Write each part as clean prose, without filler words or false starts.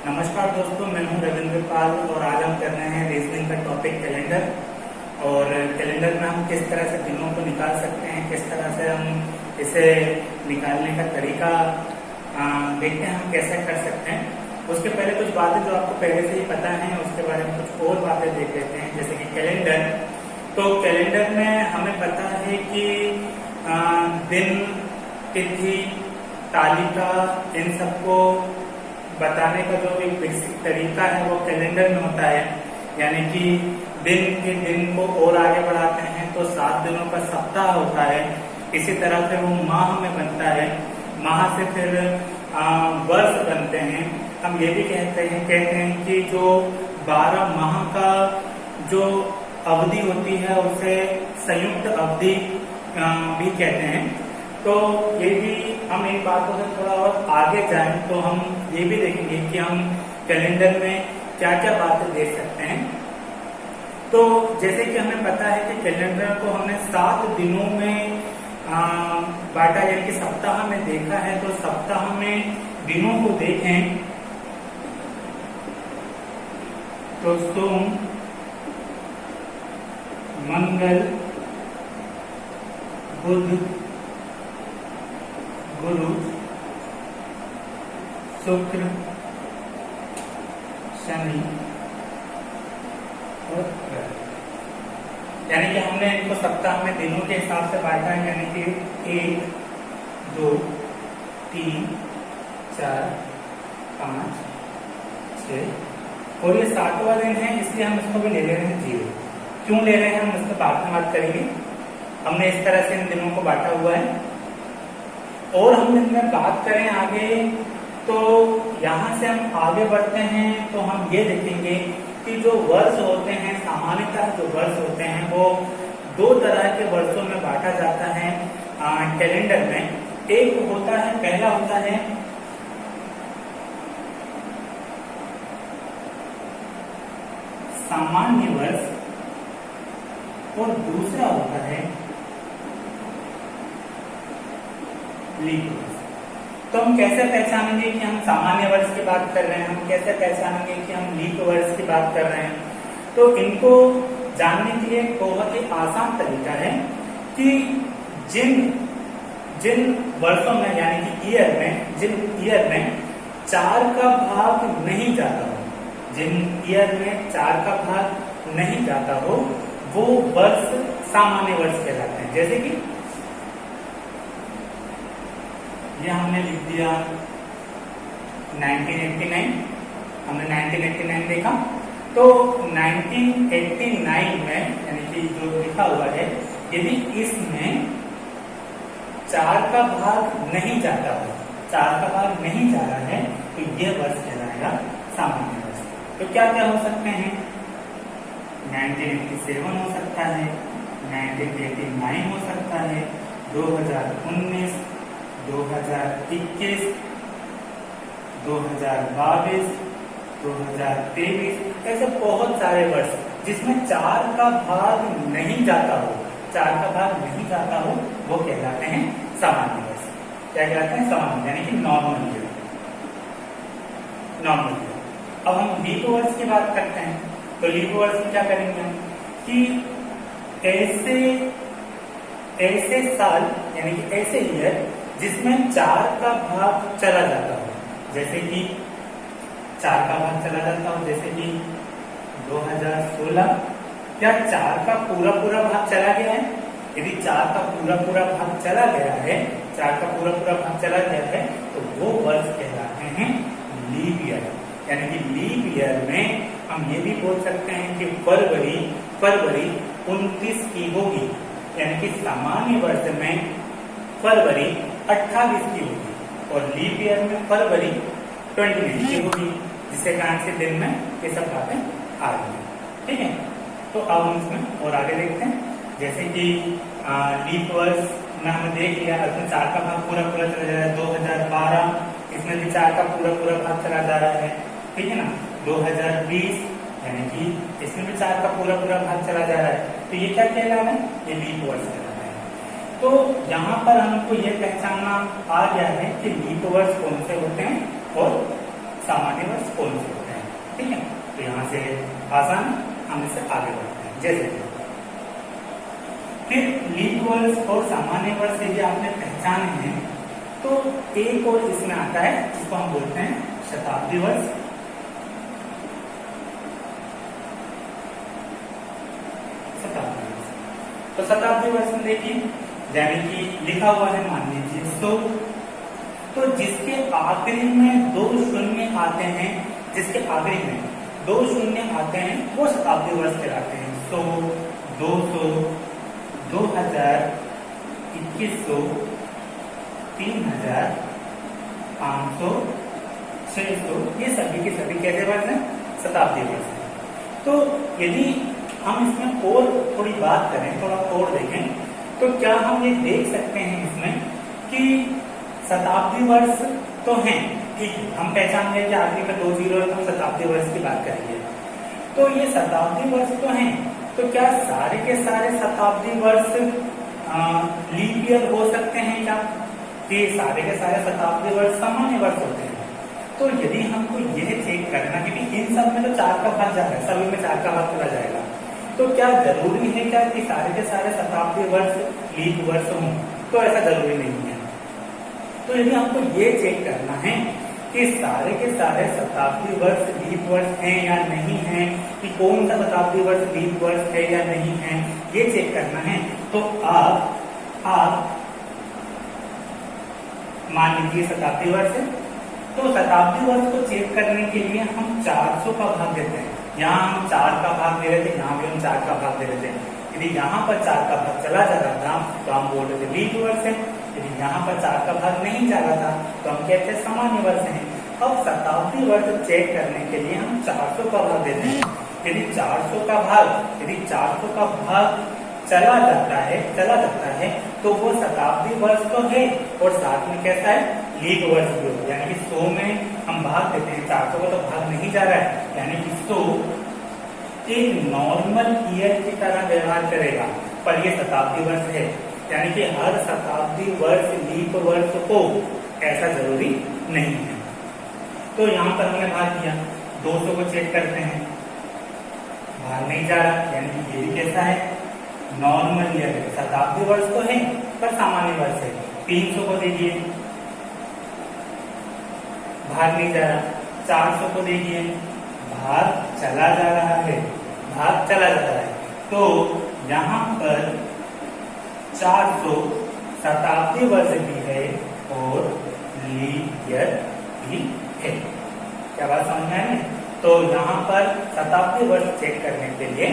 नमस्कार दोस्तों, मैं हूं रविंद्र पाल और आज हम कर रहे हैं रीजनिंग का टॉपिक कैलेंडर। और कैलेंडर में हम किस तरह से दिनों को निकाल सकते हैं, किस तरह से हम इसे निकालने का तरीका देखते हैं हम कैसे कर सकते हैं। उसके पहले कुछ बातें जो आपको पहले से ही पता है उसके बारे में कुछ और बातें देख लेते हैं। जैसे कि कैलेंडर, तो कैलेंडर में हमें पता है कि दिन, तिथि, तालिका, इन सबको बताने का जो एक बेसिक तरीका है वो कैलेंडर में होता है। यानी कि दिन के दिन को और आगे बढ़ाते हैं तो 7 दिनों का सप्ताह होता है। इसी तरह से वो माह में बनता है, माह से फिर वर्ष बनते हैं। हम ये भी कहते हैं कि जो 12 माह का जो अवधि होती है उसे संयुक्त अवधि भी कहते हैं। तो ये भी हम इन बातों से थोड़ा और आगे जाएं तो हम ये भी देखेंगे कि हम कैलेंडर में क्या क्या बातें देख सकते हैं। तो जैसे कि हमें पता है कि कैलेंडर को हमने 7 दिनों में बांटा, यानी कि सप्ताह में देखा है। तो सप्ताह में दिनों को देखें तो सोम, मंगल, बुध, गुरु, शुक्र, शनि और रवि। यानी कि हमने इनको सप्ताह में दिनों के हिसाब से बांटा है। यानी कि 1, 2, 3, 4, 5, 6 और ये 7वां दिन है, इसलिए हम इसको भी ले ले रहे हैं 0। क्यों ले रहे हैं हम इसको बाद में बात करेंगे। हमने इस तरह से इन दिनों को बांटा हुआ है। और हम इनमें बात करें आगे तो यहाँ से हम आगे बढ़ते हैं तो हम ये देखेंगे कि जो वर्ष होते हैं, सामान्यतः जो वर्ष होते हैं वो 2 तरह के वर्षों में बांटा जाता है कैलेंडर में। एक होता है, पहला होता है सामान्य वर्ष और दूसरा होता है लीप वर्ष। तो हम कैसे पहचानेंगे कि हम सामान्य वर्ष की बात कर रहे हैं, हम कैसे पहचानेंगे कि हम लीप वर्ष की बात कर रहे हैं। तो इनको जानने के लिए बहुत ही आसान तरीका है कि जिन वर्षों में यानी कि जिन ईयर में 4 का भाग नहीं जाता हो, जिन ईयर में 4 का भाग नहीं जाता हो वो वर्ष सामान्य वर्ष कहलाते हैं। जैसे कि ये हमने लिख दिया 1989, हमने 1989 देखा। तो 1989 में यानी कि जो लिखा हुआ है, यदि इसमें 4 का भाग नहीं जाता हो, 4 का भाग नहीं जा रहा है तो यह वर्ष कहलाएगा सामान्य वर्ष। तो क्या क्या हो सकते हैं? 1987 हो सकता है, 1989 हो सकता है, 2019, 2021, 2022, 2023, ऐसे बहुत सारे वर्ष जिसमें 4 का भाग नहीं जाता हो, 4 का भाग नहीं जाता हो वो कहलाते हैं सामान्य वर्ष। क्या कहलाते हैं? सामान्य, यानी कि नॉर्मल ईयर। Normal year. अब हम लीप वर्ष की बात करते हैं। तो लीप वर्ष में क्या करेंगे कि ऐसे साल यानी कि ऐसे ईयर जिसमें 4 का भाग चला जाता हो, जैसे कि 4 का भाग चला जाता हो, जैसे कि 2016, क्या 4 का पूरा भाग चला गया है? यदि 4 का पूरा भाग चला गया है, 4 का पूरा भाग चला गया है तो वो वर्ष कहलाते हैं लीप ईयर। यानी कि लीप ईयर में हम ये भी बोल सकते हैं कि फरवरी 29 की होगी, यानी कि सामान्य वर्ष में फरवरी 28 की होगी और लीप ईयर में फरवरी 29 की होगी, जिसके कारण से दिन में ये सब बातें आ रही है। ठीक है, तो अब हम इसमें और आगे देखते हैं। जैसे कि लीप वर्ष में हमने देख लिया, इसमें 4 का भाग पूरा चला जा रहा है। 2012 इसमें भी 4 का पूरा भाग चला जा रहा है। ठीक है ना। 2020 यानी कि इसमें भी 4 का पूरा भाग चला जा रहा है। तो ये क्या कहलाना है? ये लीप वर्ष कहलाना है। तो यहाँ पर हमको ये पहचानना आ गया है कि लीप वर्ष कौन से होते हैं और सामान्य वर्ष कौन से होते हैं। ठीक है, तो यहाँ से आसान हम इससे आगे बढ़ते हैं। जैसे फिर लीप वर्ष और सामान्य वर्ष यदि आपने पहचाने हैं तो एक और इसमें आता है जिसको हम बोलते हैं शताब्दी वर्ष। शताब्दी वर्ष, तो शताब्दी वर्ष में देखिए यानी कि लिखा हुआ है मान लीजिए 100, तो जिसके आखिरी में 2 शून्य आते हैं, जिसके आखिरी में 2 शून्य आते हैं वो शताब्दी वर्ष कहलाते हैं। 100, 200, 2000, 2100, 3000, 500, 600, ये सभी के सभी कैसे वर्ष हैं? शताब्दी वर्ष हैं। तो यदि हम इसमें और थोड़ी बात करें, थोड़ा और देखें, तो क्या हम ये देख सकते हैं इसमें कि शताब्दी वर्ष तो हैं, ठीक है, हम पहचान गए कि आखिरी में 2 जीरो है तो शताब्दी वर्ष की बात करेंगे। तो ये शताब्दी वर्ष तो हैं, तो क्या सारे के सारे शताब्दी वर्ष लीप ईयर हो सकते हैं क्या? कि सारे के सारे शताब्दी वर्ष सामान्य वर्ष होते हैं? तो यदि हमको यह चेक करना कि इन सब में तो 4 का भाग जा रहा है, सभी में 4 का भाग चला जाएगा, तो क्या जरूरी है क्या कि सारे के सारे शताब्दी वर्ष लीप वर्ष हों? तो ऐसा जरूरी नहीं है। तो यदि हमको ये चेक करना है कि सारे के सारे शताब्दी वर्ष लीप वर्ष हैं या नहीं है, कि कौन सा शताब्दी वर्ष लीप वर्ष है या नहीं है, ये चेक करना है, तो आप मान लीजिए शताब्दी वर्ष है, तो शताब्दी वर्ष को चेक करने के लिए हम 400 का भाग देते हैं। यहाँ हम 4 का भाग दे रहे थे, यहाँ भी हम 4 का भाग दे रहे थे। यदि यहाँ पर 4 का भाग चला जा रहा था तो हम बोल रहे थे लीप वर्ष है, यदि यहाँ पर 4 का भाग नहीं जा रहा था तो हम कहते हैं सामान्य वर्ष है। अब शताब्दी वर्ष चेक करने के लिए हम 400 का भाग देते हैं। यदि 400 का भाग चला जाता है तो वो शताब्दी वर्ष तो है और साथ में कैसा है? लीप वर्ष भी होगा। यानी कि 100 में हम भाग देते हैं, 400 का तो भाग नहीं जा रहा है, यानी कि 100 एक नॉर्मल ईयर की तरह व्यवहार करेगा, पर ये शताब्दी वर्ष है। यानी कि हर शताब्दी वर्ष लीप वर्ष हो ऐसा जरूरी नहीं है। तो यहाँ पर हमने भाग किया, 200 को चेक करते हैं, भाग नहीं जा रहा, यानी कि ये भी कैसा है? नॉर्मल ईयर है। शताब्दी वर्ष तो है पर सामान्य वर्ष है। 300 को देखिए, भाग नहीं जा रहा। 400 को देखिए, भाग चला जा रहा है। तो यहाँ पर 400 शताब्दी वर्ष भी है और लीप ईयर भी है। क्या बात समझ में आई? तो यहाँ पर शताब्दी वर्ष चेक करने के लिए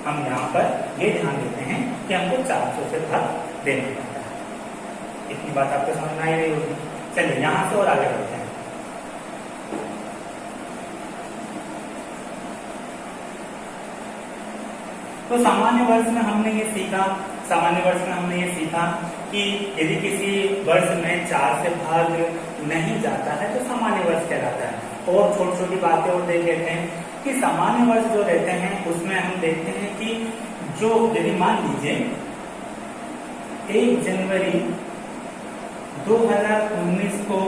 हम यहाँ पर ये ध्यान देते हैं कि हमको 400 से भाग देना पड़ता है। इतनी बात आपको समझ में आई रही होगी। चलिए यहाँ से और आगे बढ़ते हैं। तो सामान्य वर्ष में हमने ये सीखा कि यदि किसी वर्ष में 4 से भाग नहीं जाता है तो सामान्य वर्ष कहलाता है। और छोटी छोटी बातें और देख लेते हैं कि सामान्य वर्ष जो रहते हैं उसमें हम देखते हैं कि जो यदि मान लीजिए 1 जनवरी 2019 को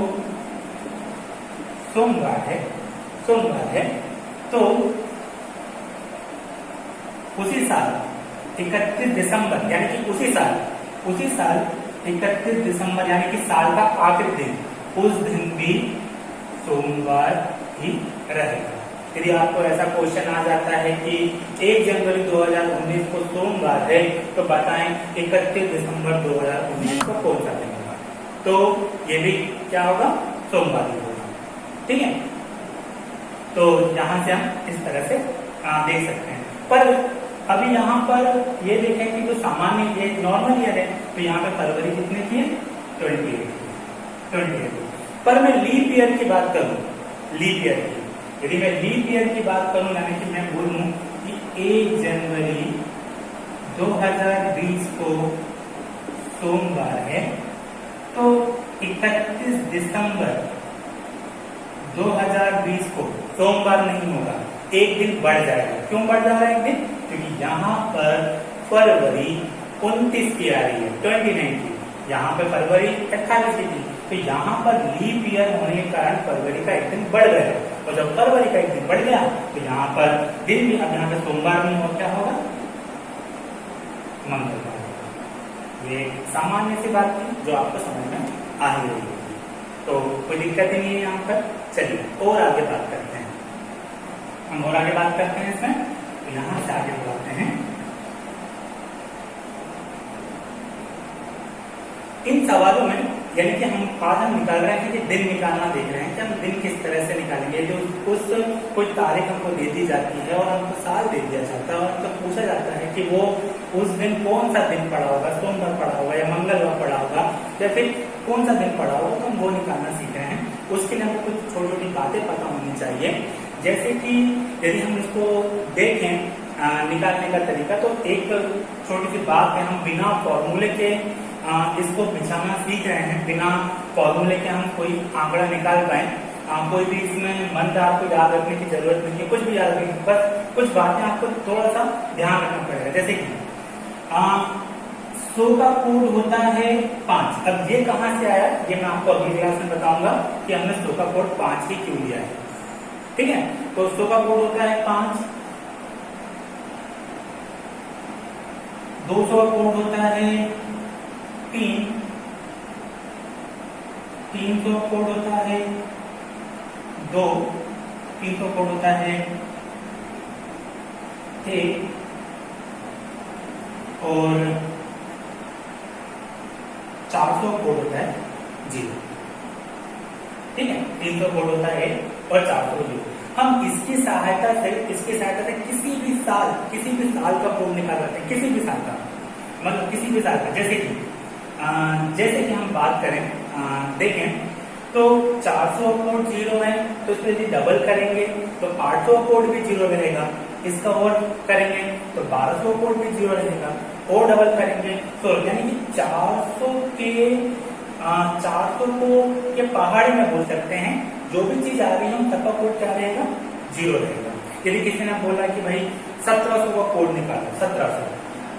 सोमवार है, तो उसी साल 31 दिसंबर यानी कि उसी साल 31 दिसंबर यानी कि साल का आखिरी दिन, उस दिन भी सोमवार ही रहेगा। यदि आपको ऐसा क्वेश्चन आ जाता है कि 1 जनवरी 2019 को सोमवार है तो बताएं 31 दिसंबर 2019 को कौन सा दिन होगा? तो ये भी क्या होगा? सोमवार ही होगा। ठीक है, तो यहाँ से हम इस तरह से देख सकते हैं। पर अभी यहाँ पर ये देखें कि जो सामान्य ये नॉर्मल ईयर है तो यहाँ पे फरवरी कितने की है? 28। पर मैं लीप ईयर की बात करूं, यदि मैं लीप ईयर की बात करूं यानी कि मैं बोलूं कि 1 जनवरी 2020 को सोमवार है तो 31 दिसंबर 2020 को सोमवार नहीं होगा, एक दिन बढ़ जाएगा। क्यों बढ़ जा रहा है एक दिन? क्योंकि यहाँ पर फरवरी 29 की आ रही है, 29 की, यहाँ पे फरवरी 28 की थी, तो यहाँ पर लीप ईयर होने के कारण फरवरी का एक दिन बढ़ गया और जब फरवरी का एक दिन बढ़ गया तो यहाँ पर दिन भी, अब यहाँ पे सोमवार नहीं हो, क्या होगा, मंगलवार। ये सामान्य सी बात थी जो आपको समझ में आ ही रही होगी, तो कोई दिक्कत ही नहीं है यहाँ पर। चलिए और आगे बात करते हैं, हम और आगे बात करते हैं इसमें। तो यहाँ से आगे बढ़ाते हैं। इन सवालों में यानी कि आज हम निकाल रहे हैं कि दिन निकालना देख रहे हैं कि हम दिन किस तरह से निकालेंगे। जो उस कोई तारीख हमको दे दी जाती है और हमको साल दे दिया जाता है और हमको पूछा जाता है कि वो उस दिन कौन सा दिन पड़ा होगा, सोमवार पड़ा होगा या मंगलवार पड़ा होगा या फिर कौन सा दिन पड़ा होगा, तो हम वो निकालना सीख रहे हैं। उसके लिए हमको कुछ छोटी छोटी बातें पता होनी चाहिए। जैसे कि यदि हम इसको देखें निकालने का तरीका, तो एक छोटी सी बात है, हम बिना फॉर्मूले के इसको बिछाना सीख रहे हैं। बिना फॉर्मूले के हम कोई आंकड़ा निकाल पाए, कोई भी इसमें मंत्र आपको याद रखने की जरूरत नहीं है, कुछ भी याद रखने की, बस कुछ बातें आपको थोड़ा सा ध्यान रखना पड़ेगा। जैसे कि 100 का कोड होता है 5। अब ये कहाँ से आया, ये मैं आपको अगली क्लास में बताऊंगा कि हमने 100 का कोड 5 ही क्यों लिया है। ठीक है, तो 100 का कोड होता है 5, 200 का कोड होता है 3, 300 कोड होता है 2, 300 कोड होता है 1 और 400 कोड होता है 0। ठीक है, 300 कोड होता है और 400 0। हम इसकी सहायता से किसी भी साल का कोड निकाल सकते हैं, किसी भी साल का, मतलब किसी भी साल का। जैसे कि हम बात करें, देखें तो 400 कोड 0 है, तो इसको यदि डबल करेंगे तो 800 कोड भी 0 रहेगा। इसका और करेंगे तो 1200 कोड भी 0 रहेगा, और डबल करेंगे तो यानी कि 400 को के पहाड़ी में बोल सकते हैं। जो भी चीज आ रही है हम सबका कोड क्या रहेगा, 0 रहेगा। यदि किसी ने बोला कि भाई 1700 का कोड निकालो, 1700,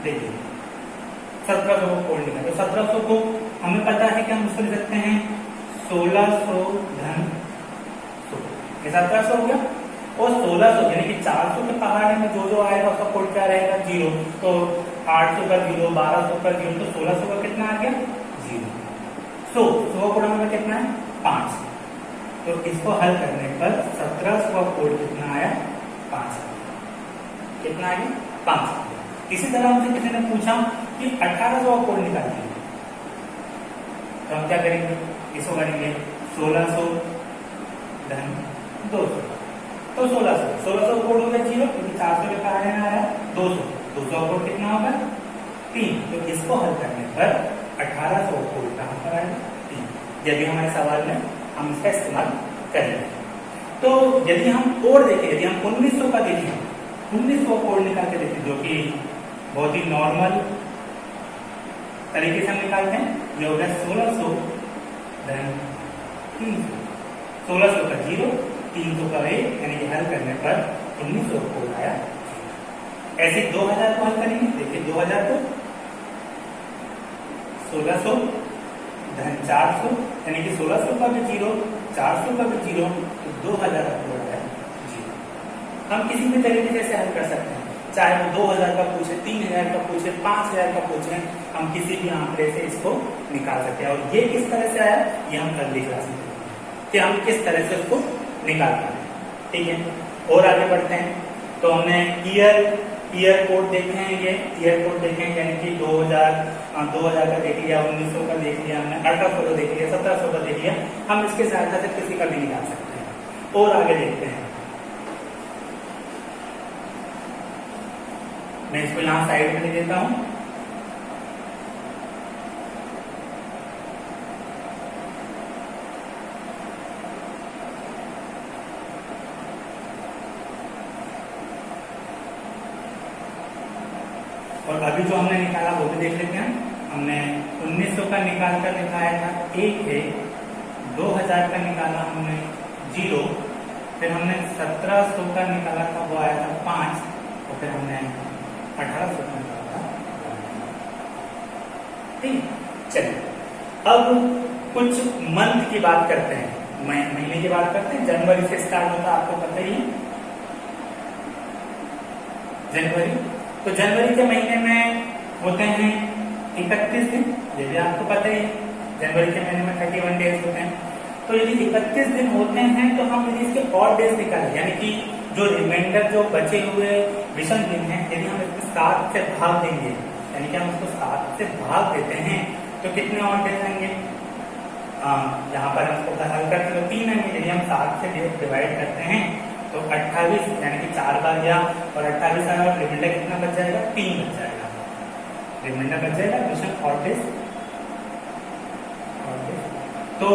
देखिए 1700 को कोड निकालो, तो 1700 को हमें पता है कि हम उसको लिख सकते हैं 1600 धन 100, ये 1700 हो गया। और 1600 यानी कि 400 के पहाड़े में जो जो आएगा उसका कोड क्या रहेगा, 0। तो 800 का 0, 1200 का 0, तो 1600 का कितना आ गया, 0। 100 कोड हमें कितना है, 5। तो इसको हल करने पर 1700 का कोड कितना आया, 5। कितना आया, 5। इसी तरह हमसे किसी ने पूछा कि 1800 का कोड निकालिए, तो हम क्या करेंगे, इसको करेंगे 1600 धन 200, तो 1600 कोड हो गया 0, क्योंकि 400 के पहाड़े में आ रहा है 200 कोड कितना होगा, 3। तो इसको हल करने पर 1800 कोड कहां पर आएगा, 3। यदि हमारे सवाल में हम इसका इस्तेमाल करेंगे। तो यदि हम और देखें, यदि हम 1900 का देखें, 1900 कोड निकाल के देखें, जो कि बहुत ही नॉर्मल तरीके से हम निकालते हैं, जो होगा 1600 धन 300, 1600 का 0, 300 का 1, यानी कि हल करने पर 1900 कोड आया। ऐसे 2000 को हल करेंगे, देखिए 2000 को 1600 धन 400, यानी कि 1600 का भी 0, 400 का भी 0, तो 2000 का कोड आया 0। हम किसी भी तरीके से हल कर सकते हैं, चाहे वो 2000 का पूछे, 3000 का पूछे, 5000 का पूछे, हम किसी भी आंकड़े से इसको निकाल सकते हैं। और ये किस तरह से आया, ये हम अगली क्लास में कि हम किस तरह से उसको निकाल पाए। ठीक है, और आगे बढ़ते हैं। तो हमने ईयर कोड देखे हैं, ये ईयर कोड देखे हैं, यानी कि 2000 का देख लिया, 1900 का देख लिया, हमने 1800 का देख लिया, 1700 का देख लिया। हम इसके सहायता से किसी का भी निकाल सकते हैं। और आगे देखते हैं, मैं इसको यहाँ साइड में ले देता हूं। और अभी जो हमने निकाला वो भी देख लेते हैं। हमने 1900 का निकाल कर दिखाया था 1 है, 2000 का निकाला हमने 0, फिर हमने 1700 का निकाला था वो आया था 5, और फिर हमने 1800 का निकाला था। ठीक, चलिए अब कुछ मंत्र की बात करते हैं। महीने की बात करते हैं, जनवरी से स्टार्ट होता है, आपको पता ही है जनवरी। तो जनवरी के महीने में होते हैं 31 दिन, ये भी आपको पता ही है। जनवरी के महीने में 31 डेज होते हैं। तो यदि 31 दिन होते हैं तो हम यदि इसके और डेज निकालें, यानी कि जो रिमाइंडर जो बचे हुए विषम दिन हैं, यदि हम इसको 7 से भाग देंगे, यानी कि हम इसको 7 से भाग देते हैं तो कितने और डेज आएंगे? यहाँ पर हम इसको हल करते हैं तो 3 आएंगे। यदि हम 7 से डिवाइड करते हैं तो 28, यानी कि 4 बार गया और 28 आया और रिमाइंडर कितना बच जाएगा? 3 बच जाएगा, रिमाइंडर बच जाएगा विषम और डेज। तो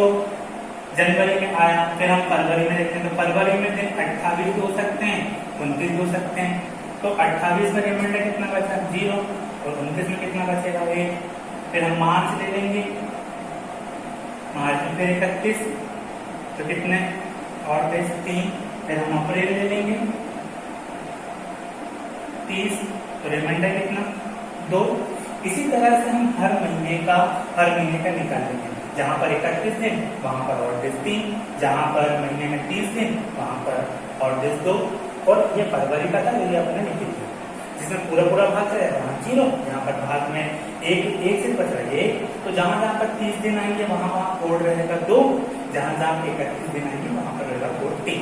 जनवरी में आया, फिर हम फरवरी में देखते हैं तो फरवरी में दिन 28 हो सकते हैं, 29 हो सकते हैं। तो 28 में रिमाइंडर कितना बचा? 0, और 29 में कितना बचेगा? 1। फिर हम मार्च ले लेंगे, मार्च में फिर 31, तो कितने और डेज? 3। फिर हम अप्रैल ले लेंगे 30, तो रिमाइंडर कितना? 2। इसी तरह से हम हर महीने का निकालेंगे। जहां पर 31 दिन वहां पर और डेज 3, जहां पर महीने में 30 दिन वहां पर और डेज 2। और ये फरवरी का था, ये अपने लिख दिया, जिसमें पूरा भाग रहेगा वहां 0, यहाँ पर भाग में एक से बच रहा है 1। तो जहां पर 30 दिन आएंगे वहां कोड रहेगा 2, जहां 31 दिन आएंगे वहां पर रहेगा कोड 3।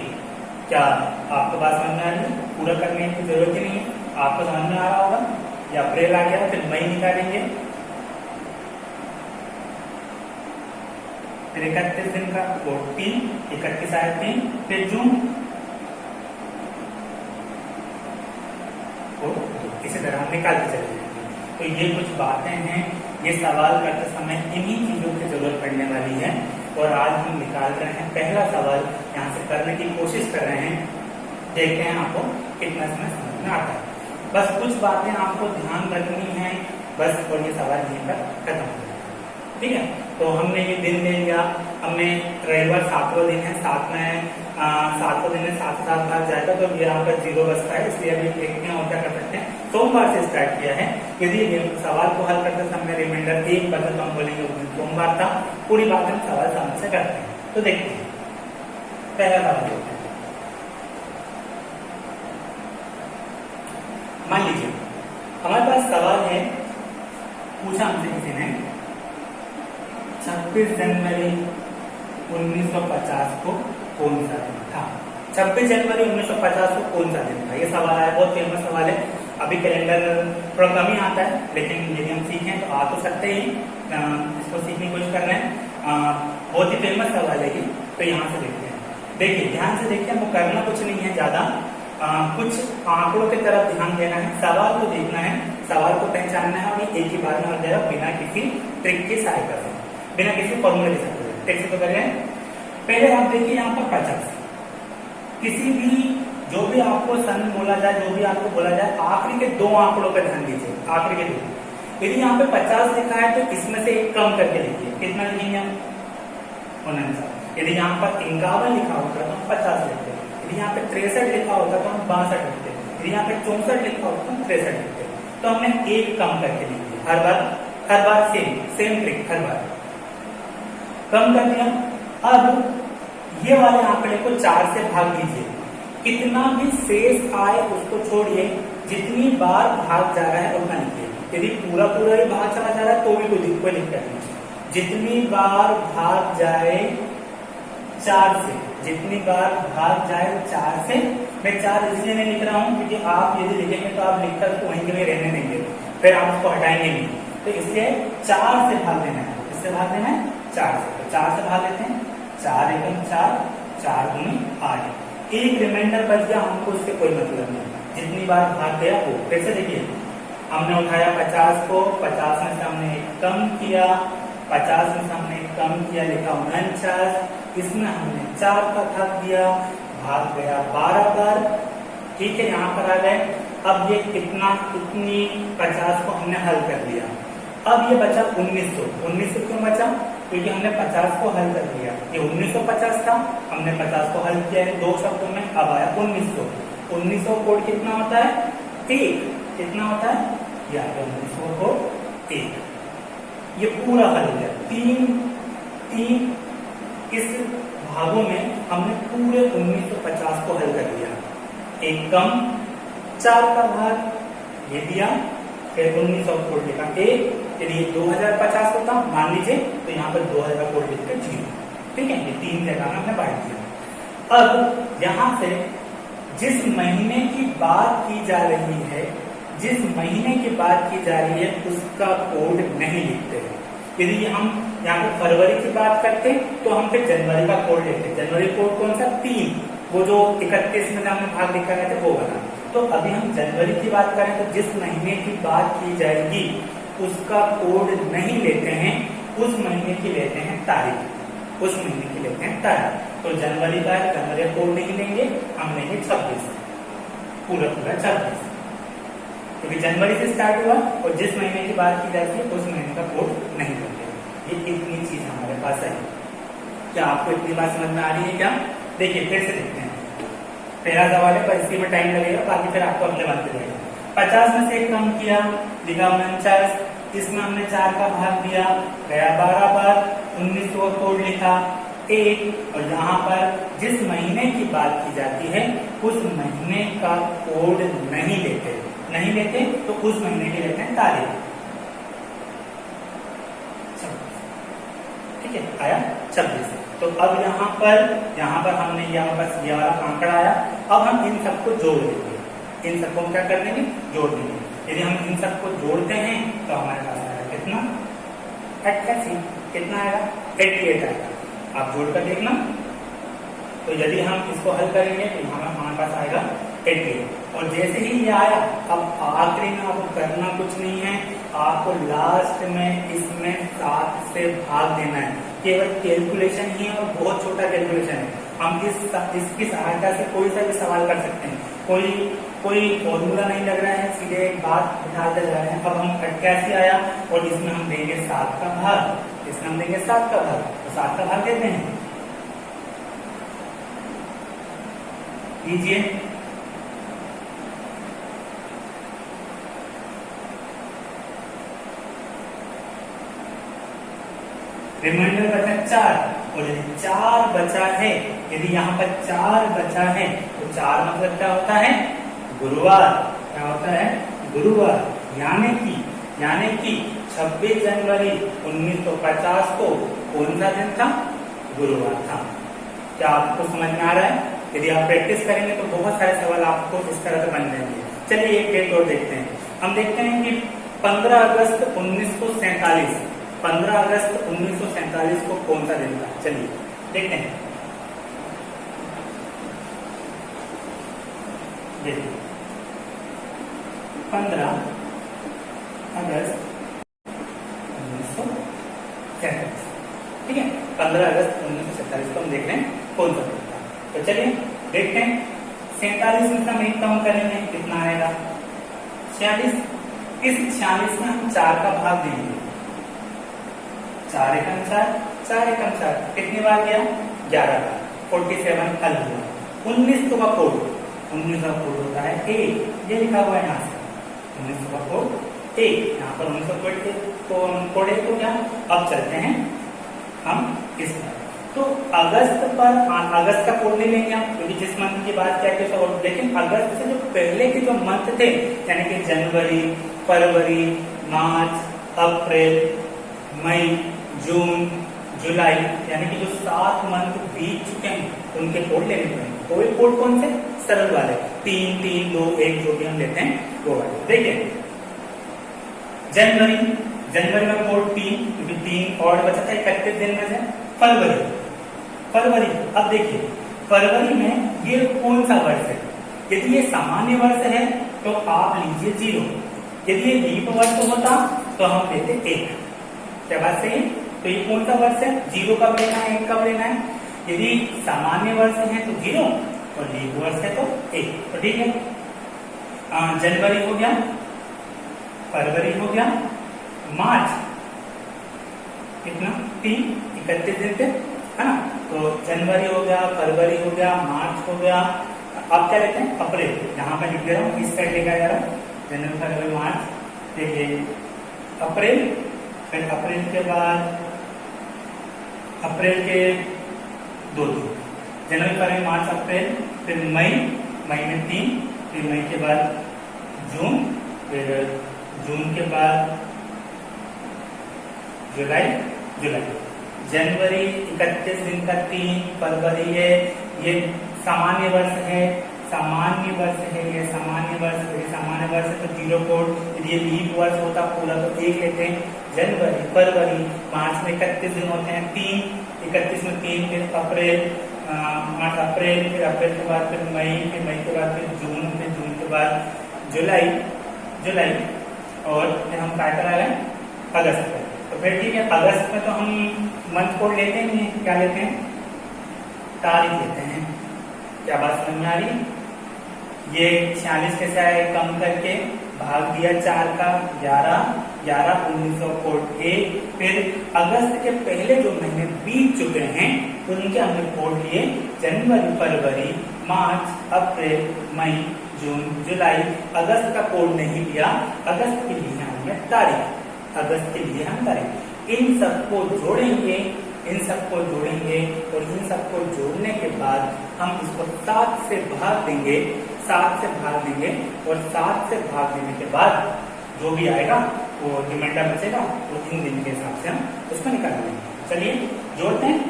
क्या आपको बात समझ में आ रही है? पूरा करने की जरूरत ही नहीं है, आपको समझ में आ रहा होगा। ये अप्रैल आ गया, फिर मई निकालेंगे, फिर 31 दिन का कोड 3, 31 आया 3, फिर जून कोड 2। इसी तरह हम निकालते चले जाएंगे। तो ये कुछ बातें हैं, ये सवाल करते समय इन्हीं चीजों की जरूरत पड़ने वाली है। और आज हम निकाल रहे हैं पहला सवाल, यहाँ से करने की कोशिश कर रहे हैं, देखते हैं आपको कितना समय समझ में आता है। बस कुछ बातें आपको ध्यान रखनी है बस, और ये सवाल यहीं पर खत्म हो जाएगा। ठीक है, तो हमने ये दिन ले लिया, हमने रविवार 7वां दिन है, 7वां दिन है, 7 से 7 भाग जाएगा तो यहाँ पर 0 बचता है, इसलिए अभी देखते हैं और क्या कर सकते हैं। सोमवार से स्टार्ट किया है, यदि सवाल को हल करते समय रिमाइंडर 1 बचा तो हम बोलेंगे उस दिन सोमवार था। पूरी बात हम सवाल समझ से करते हैं। तो देखते हैं पहला सवाल होता है। मान लीजिए हमारे पास सवाल है, पूछा हमसे किसी ने 26 जनवरी 1950 को कौन सा दिन था? 26 जनवरी 1950 को कौन सा दिन था? ये सवाल है, बहुत फेमस सवाल है। अभी कैलेंडर थोड़ा कम ही आता है, लेकिन यदि हम सीखें तो आ तो सकते ही, इसको सीखने की कोशिश कर रहे हैं। बहुत ही फेमस सवाल है ये। तो यहाँ से देखते हैं, देखिए ध्यान से देखिए, हमको करना कुछ नहीं है ज्यादा, कुछ आंकड़ों की तरफ ध्यान देना है, सवाल को देखना है, सवाल को पहचानना है, और ये एक ही बार में हो जाएगा बिना किसी ट्रिक की सहायता से, बिना किसी फॉर्मूले की सहायता से। ठीक से तो करें। पहले आप देखिए यहाँ पर 50, किसी भी जो भी आपको सन बोला जाए, जो भी आपको बोला जाए, आखिरी के 2 आंकड़ों पर ध्यान दीजिए, आखिरी के 2। यदि यहाँ पे 50 लिखा है तो इसमें से एक कम करके लिखिए, कितना लिखेंगे हम? 49। यदि यहाँ पर 51 लिखा होता तो हम 50 लिखते हैं, यदि यहाँ पे 63 लिखा होता तो हम 62 लिखते हैं, यदि यहाँ पे 64 लिखा होता तो हम 63 लिखते हैं। तो हमने एक कम करके लिख दिया, हर बार सेम ट्रिक, हर बार कम कर दिया। अब ये वाले आंकड़े को 4 से भाग दीजिए, कितना भी शेष आए उसको छोड़िए, जितनी बार भाग जा रहा है उतना लिखिए। यदि पूरा ही भाग चला जा रहा है तो भी कोई दिक्कत नहीं, जितनी बार भाग जाए 4 से, जितनी बार भाग जाए 4 से। मैं 4 इसलिए नहीं लिख रहा हूं क्योंकि आप यदि लिखेंगे तो आप लिखकर उसको वहीं के वहीं रहने देंगे, फिर आप उसको हटाएंगे नहीं, तो इसलिए 4 से भाग देना है। इससे भाग देना है 4 से, तो 4 से भाग लेते हैं, 4 एकम 4, 4 दूनी 8। एक रिमाइंडर बच गया, हमको उससे कोई मतलब नहीं, जितनी बार भाग गया वो। फिर से देखिए, हमने उठाया 50 को, 50 में से हमने एक कम किया, 50 में से हमने एक कम किया, लिखा 49, इसमें हमने 4 का भाग दिया, भाग गया 12 बार। ठीक है, यहाँ पर आ गए। अब ये इतनी 50 को हमने हल कर दिया। अब ये बचा 1900 क्यों बचा? क्योंकि हमने 50 को हल कर दिया। ये 1950 था, हमने 50 को हल किया है 2 शब्दों में, अब आया 1900। 1900 कोड कितना होता है? 1। कितना होता है? ये आ गया 1900 कोड 1। ये पूरा हल हो गया। 3 इस भागों में हमने पूरे 1950 को हल कर दिया। एक कम 4 का भाग ये दिया, फिर 1900 कोड लिखा एक, यदि 2050 होता मान लीजिए तो यहाँ पर 2000 कोड लिख कर 0। ठीक है, ये 3 जगह में हमने बांट दिया। अब यहाँ से जिस महीने की बात की जा रही है, जिस महीने की बात की जा रही है उसका कोड नहीं लिखते हैं। यदि हम यहाँ पे फरवरी की बात करते तो हम फिर जनवरी का कोड लेते। जनवरी कोड कौन सा? 3, वो जो 31 में हमने भाग लिखा गया था वो वाला। तो अभी हम जनवरी की बात करें तो जिस महीने की बात की जाएगी उसका कोड नहीं लेते हैं, उस महीने की लेते हैं तारीख, उस महीने की लेते हैं तारीख। तो जनवरी का कोड नहीं लेंगे, हम लेंगे 26, पूरा 26, क्योंकि जनवरी से स्टार्ट हुआ और जिस महीने की बात की जाती है उस महीने का कोड नहीं करते। ये इतनी चीज हमारे पास है। क्या आपको इतनी बात समझ में आ रही है क्या? देखिए फिर से देखते हैं। पहला सवाल है पर इसी में टाइम लगेगा, बाकी फिर आपको अगले बात करेगा। 50 में से एक कम किया, लिखा 49, इसमें हमने 4 का भाग दिया, गया 12 बार, 1900 कोड लिखा 1, और यहाँ पर जिस महीने की बात की जाती है उस महीने का कोड नहीं लेते तो उस महीने की लेते हैं तारीख। ठीक है, आया 26। तो अब यहाँ पर हमने यहाँ पर ये वाला आंकड़ा आया। अब हम इन सबको जोड़ देंगे, इन सबको हम क्या कर देंगे? जोड़ देंगे। यदि हम इन सबको जोड़ते हैं तो हमारे पास आएगा कितना? 88। कितना आएगा? 88 आएगा। आप जोड़ कर देखना। तो यदि हम इसको हल करेंगे तो यहाँ हमारे पास आएगा 88। और जैसे ही ये आया, अब आखिरी में आपको करना कुछ नहीं है, आपको लास्ट में इसमें 7 से भाग देना है। केवल कैलकुलेशन ही है और बहुत छोटा कैलकुलेशन है। हम इसकी सहायता से कोई सा भी सवाल कर सकते हैं। कोई फॉर्मूला नहीं लग रहा है, सीधे एक बात बिठाते जा रहे हैं। अब हम 88 आया और इसमें हम देंगे 7 का भाग, इसमें हम देंगे 7 का भाग, तो 7 का भाग देते हैं। लीजिए, रिमाइंडर बचा 4, और यदि 4 बचा है, यदि यहाँ पर 4 बचा है तो 4 मतलब क्या होता है? गुरुवार। क्या होता है? गुरुवार। यानी कि 26 जनवरी 1950 को कौन सा दिन था? गुरुवार था। क्या आपको समझ में आ रहा है? यदि आप प्रैक्टिस करेंगे तो बहुत सारे सवाल आपको इस तरह से बन जाएंगे। चलिए एक डेट और देखते हैं। हम देखते हैं कि 15 अगस्त 1947, 15 अगस्त 1947 को कौन सा दिन था? चलिए देखते हैं। देखिए 15 अगस्त 1947, ठीक है। 15 अगस्त 1947 को हम देख रहे हैं कौन सा दिन था। तो चलिए देखते हैं। 47 में से हम एक कम करेंगे, कितना आएगा? 46। इस 46 में हम 4 का भाग देंगे। 4 एकम 4, 4 एकम 4, कितनी बार गया? 11 बार। 47 हल हुआ। 1900 का कोड, 1900 का कोड होता है 1, ये लिखा हुआ है यहाँ से 1900 का कोड 1। यहाँ पर 1900 कोड 1 हो गया। अब चलते हैं हम इस पर। तो अगस्त पर अगस्त का कोड नहीं लेंगे हम, क्योंकि जिस मंथ की बात किया है, लेकिन अगस्त से जो पहले के जो मंथ थे, यानी कि जनवरी, फरवरी, मार्च, अप्रैल, मई, जून, जुलाई, यानी कि जो 7 मंथ बीत चुके हैं उनके कोड लेने पड़ेंगे। तो वे कोड कौन से? सरल वाले 3, 3, 2, 1 जो भी हम लेते हैं वो वाले। देखिए जनवरी में कोड 3, क्योंकि 3 और बचा था 31 दिन में से। फरवरी, अब देखिए फरवरी में ये कौन सा वर्ष है? यदि ये सामान्य वर्ष है तो आप लीजिए 0। यदि ये लीप वर्ष होता तो हम लेते 1। क्या बात सही है? तो ये कौन सा वर्ष है? 0 कब लेना है, 1 कब लेना है? यदि सामान्य वर्ष है तो 0 और लीप वर्ष है तो 1। तो ठीक है, जनवरी हो गया, फरवरी हो गया, मार्च कितना? 3, 31 दिन थे, है ना। तो जनवरी हो गया, फरवरी हो गया, मार्च हो गया। अब क्या लेते हैं? अप्रैल। यहाँ पर लिख दे रहा हूँ, इस साइड लेकर जा रहा हूँ। जनवरी, फरवरी, मार्च। देखिए अप्रैल, फिर अप्रैल के बाद अप्रैल के 2 दिन। जनवरी, फरवरी, मार्च, अप्रैल, फिर मई, मई में 3, फिर मई के बाद जून, फिर जून के बाद जुलाई, जुलाई, जनवरी 31 दिन का 3, फरवरी है, ये सामान्य वर्ष है, सामान्य वर्ष है, ये सामान्य वर्ष, ये सामान्य वर्ष है तो 0 कोड, यदि ये लीप वर्ष होता पूरा तो 1 लेते हैं। जनवरी, फरवरी, मार्च में 31 दिन होते हैं, 3, 31 में 3, फिर अप्रैल, मार्च, अप्रैल, फिर अप्रैल के बाद फिर मई, फिर मई के बाद फिर जून, फिर जून के बाद जुलाई, जुलाई, और फिर हम क्या करा रहे हैं अगस्त में। तो फिर ठीक है, अगस्त में तो हम मंथ कोड लेते ही नहीं, क्या लेते हैं, तारीख लेते हैं। क्या बात समझ में आ रही? ये 46 कैसे आए, कम करके भाग दिया 4 का, 11, 11 1900 कोड 1, फिर अगस्त के पहले जो महीने बीत चुके हैं तो उनके हमने कोड लिए, जनवरी, फरवरी, मार्च, अप्रैल, मई, जून, जुलाई। अगस्त का कोड नहीं लिया, अगस्त के लिए हमने तारीख, अगस्त के लिए हम तारीख, इन सबको जोड़ेंगे, इन सबको जोड़ेंगे और इन सबको जोड़ने के बाद हम इसको 7 से भाग देंगे, 7 से भाग देंगे और 7 से भाग देने के बाद जो भी आएगा वो रिमाइंडर बचेगा, वो इन दिन के हिसाब से हम उसको निकाल लेंगे। चलिए जोड़ते हैं,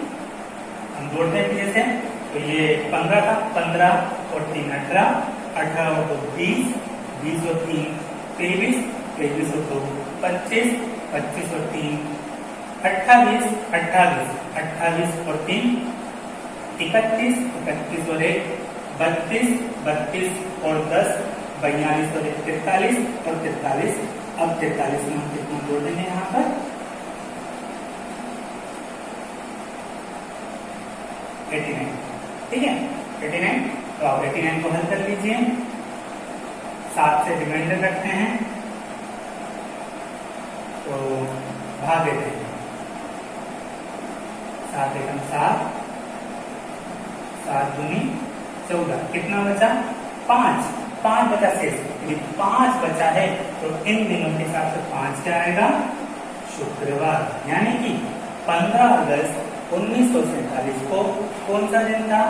हम जोड़ते हैं जैसे, तो ये 15 था, 15 और 3 18, 18 और 2 20, 20 और 3 23, 23 और 2 25, 25 और 3 28, 28, 28 और 3 31, 31 और 1 32, 32 और 10 42 और 1 43 और 43। अब 43 में हम कितना जोड़ देंगे यहाँ पर, 89, ठीक है 89। तो आप 89 को हल कर लीजिए, 7 से रिमाइंडर रखते हैं तो भाग देते हैं, 7 एकम 7, 7 दूनी 14, कितना बचा 5, 5 बचा शेष। यदि 5 बचा है तो इन दिनों के हिसाब से 5 क्या आएगा, शुक्रवार, यानी कि 15 अगस्त 1947 को कौन सा दिन था,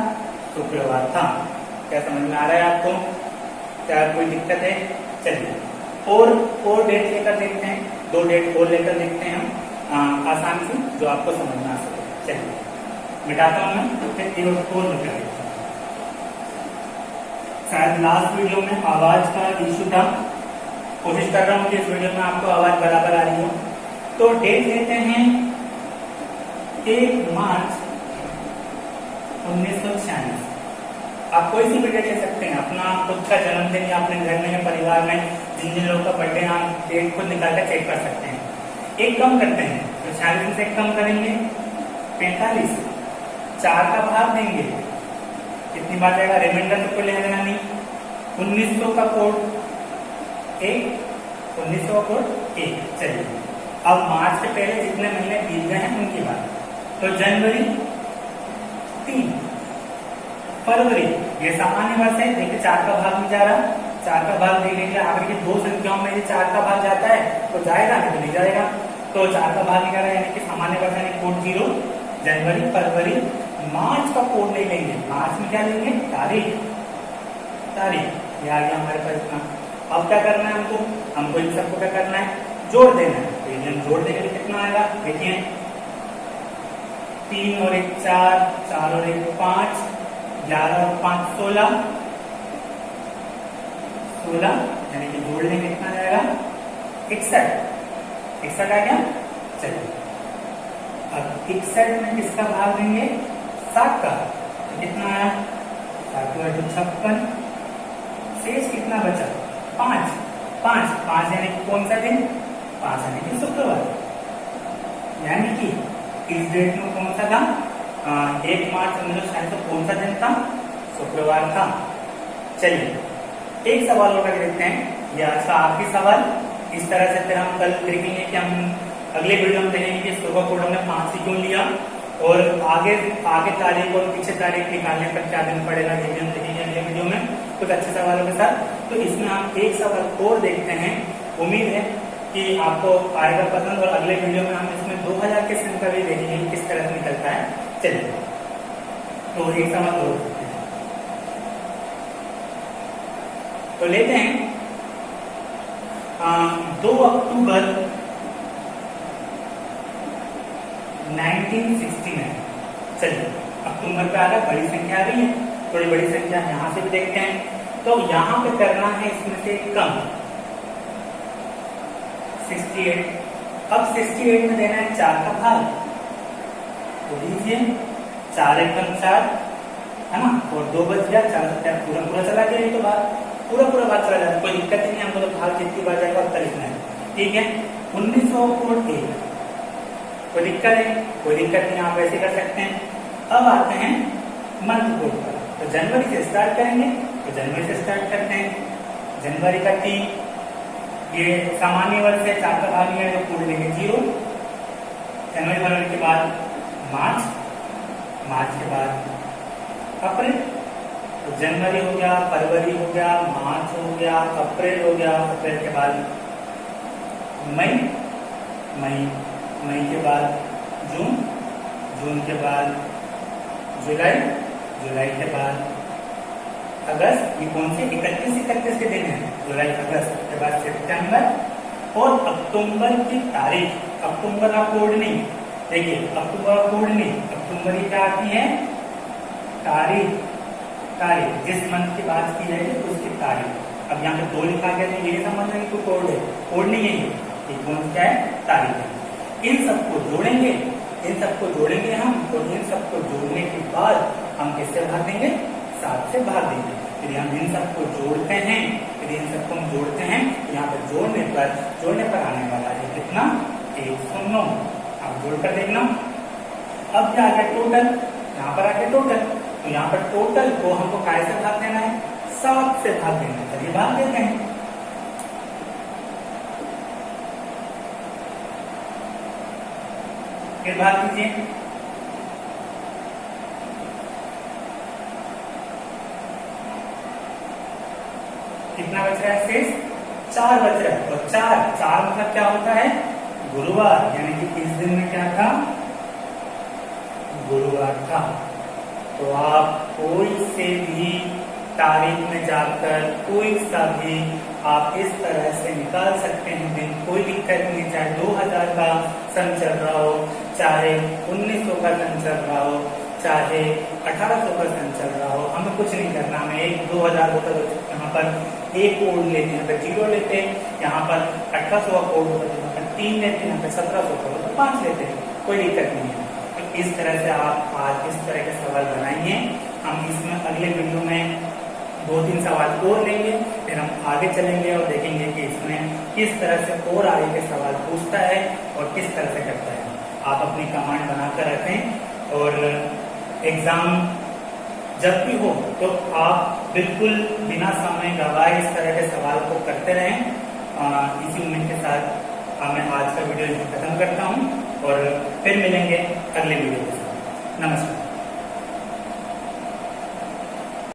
शुक्रवार था। क्या समझ में आ रहा है आपको, क्या कोई दिक्कत है? चलिए और डेट लेकर देखते हैं, 2 डेट और लेकर देखते हैं हम आसान से, जो आपको समझ में आ सके। चलिए मिटाता हूं मैं, फिर और मिटा देता हूं। शायद लास्ट वीडियो में आवाज का इश्यू था, कोशिश कर रहा हूं कि इस वीडियो में आपको आवाज बराबर आ रही हो। तो डेट लेते हैं 1 मार्च 1946। आप कोई सी भी डेट ले सकते हैं, अपना खुद का जन्मदिन या अपने घर में या परिवार में जिन जिन लोगों का बर्थडे, आप डेट खुद निकाल कर चेक कर सकते हैं। एक कम करते हैं, तो 46 से कम करेंगे 45, 4 का भाग देंगे, कितनी बार जाएगा, रिमाइंडर तो कोई लेना देना नहीं, 1900 का कोड 1, 1900 का कोड 1। चलिए अब मार्च से पहले जितने महीने बीत गए हैं उनकी बात, तो जनवरी 3, फरवरी, ये सामान्य वर्ष है, देखिए 4 का भाग भी जा रहा, 4 का भाग दे लीजिए, आखिर की 2 संख्याओं में ये 4 का भाग जाता है तो जाएगा नहीं तो नहीं जाएगा, तो 4 का भाग निकाला, यानी कि सामान्य वर्ष यानी कोड 0, जनवरी, फरवरी, मार्च का कोड नहीं लेंगे, मार्च में क्या लेंगे, तारीख, तारीख, ये आ गया हमारे पास इतना। अब क्या करना है हमको इन सबको क्या करना है, जोड़ देना है, तो ये जोड़ देंगे तो कितना आएगा, देखिए 3 और 1 4, 4 और 1 5, 11 और 5 16, 16, यानी कि जोड़ लेंगे कितना जाएगा, 61, 61 आ गया। चलिए अब 61 में किसका भाग देंगे, 7 का, तो कितना आया, 7 और 2 56, शेष कितना बचा, 5, 5, 5 यानी कि कौन सा दिन, 5 यानी कि शुक्रवार, यानी कि इस डेट में कौन सा था, 1 मार्च 1946 कौन सा दिन था, शुक्रवार था। चलिए एक सवाल और देखते हैं, यह आज का आखिरी सवाल। इस तरह से फिर हम कल देखेंगे कि हम अगले वीडियो में देखेंगे कि सुबह कोड हमने 5 ही क्यों लिया, और आगे तारीख और पीछे तारीख निकालने पर क्या दिन पड़ेगा, ये भी हम देखेंगे अगले वीडियो में कुछ अच्छे सवालों के साथ। तो इसमें हम एक सवाल और देखते हैं, उम्मीद है कि आपको आएगा पसंद, और अगले वीडियो में हम इसमें 2000 के संख्या भी देखेंगे किस तरह से निकलता है। चलिए तो एक सवाल और करते हैं। तो लेते हैं 2 अक्टूबर 1969। चलिए अक्टूबर पे आ गया, बड़ी संख्या आ रही है, थोड़ी बड़ी संख्या यहां से भी देखते हैं। तो यहां पे करना है इसमें से कम 68। अब 68 में देना है 4 का भाग, तो लीजिए 4 एकम 4 है ना, और 2 बच गया, 4 पूरा पूरा चला गया, ये तो बात पूरा पूरा बात चला जाता है, कोई दिक्कत नहीं है, हमको तो भाग जितनी बार जाएगा उतना लिखना है। ठीक है, 1900 कोड 1, कोई दिक्कत है, कोई दिक्कत नहीं, आप ऐसे कर सकते हैं। अब आते हैं मंथ कोड पर, तो जनवरी से स्टार्ट करेंगे, तो जनवरी से स्टार्ट करते हैं। जनवरी का 3, ये सामान्य वर्ष है, 4 का भाग लिया है तो कोड लेंगे 0। जनवरी फरवरी के बाद मार्च, मार्च के बाद अप्रैल, तो जनवरी हो गया, फरवरी हो गया, मार्च हो गया, अप्रैल हो गया, अप्रैल के बाद मई, मई, मई के बाद जून, जून के बाद जुलाई, जुलाई के बाद अगस्त, ये कौन से 31 के दिन है, जुलाई अगस्त के बाद सितंबर और अक्टूबर की तारीख, अक्टूबर का कोड नहीं, देखिए अक्टूबर का कोड नहीं, अक्टूबर की क्या आती है तारीख, तारीख जिस मंथ की बात की जाएगी तो उसकी तारीख। अब यहाँ पे 2 लिखा गया तो ये समझ रहे कि कोड है, कोड नहीं है ये कौन क्या है, तारीख है। इन सबको जोड़ेंगे, इन सबको जोड़ेंगे हम, और इन सबको जोड़ने के बाद हम किससे भाग देंगे, 7 से भाग देंगे। फिर हम इन सबको जोड़ते हैं, फिर इन सबको हम जोड़ते हैं, यहाँ पर जोड़ने पर आने वाला है कितना, 109। आप जोड़कर देखना। अब क्या आ गया टोटल, यहाँ पर आ गया टोटल, तो यहाँ पर टोटल को हमको कैसे भाग देना है, 7 से भाग देना है। चलिए भाग देते हैं। फिर भाग दीजिए, कितना बच रहा है शेष, 4 बच रहा है, और 4 मतलब क्या होता है, गुरुवार, यानी कि इस दिन में क्या था, गुरुवार था। तो आप कोई से भी तारीख में जाकर कोई सा भी आप इस तरह से निकाल सकते हैं दिन, कोई दिक्कत नहीं, चाहे 2000 का सन चल रहा हो, चाहे 1900 का सन चल रहा हो, चाहे 1800 का सन चल रहा हो, हमें कुछ नहीं करना। हमें 2000 होता तो यहाँ पर एक कोड लेते हैं, यहाँ पर 0 लेते हैं, यहाँ पर 1800 का कोड होता है, यहाँ पर 3 लेते हैं, यहाँ पर 1700 का होता है 5 लेते हैं, कोई दिक्कत नहीं है। तो इस तरह से आप आज इस तरह के सवाल बनाइए। हम इसमें अगले वीडियो में 2-3 सवाल और लेंगे, फिर हम आगे चलेंगे और देखेंगे कि इसमें किस तरह से और आगे के सवाल पूछता है और किस तरह से करता है। आप अपनी कमांड बनाकर रखें, और एग्जाम जब भी हो तो आप बिल्कुल बिना समय गवाए इस तरह के सवाल को करते रहें। इसी उम्मीद के साथ मैं आज का वीडियो खत्म करता हूँ, और फिर मिलेंगे अगले वीडियो के साथ। नमस्कार।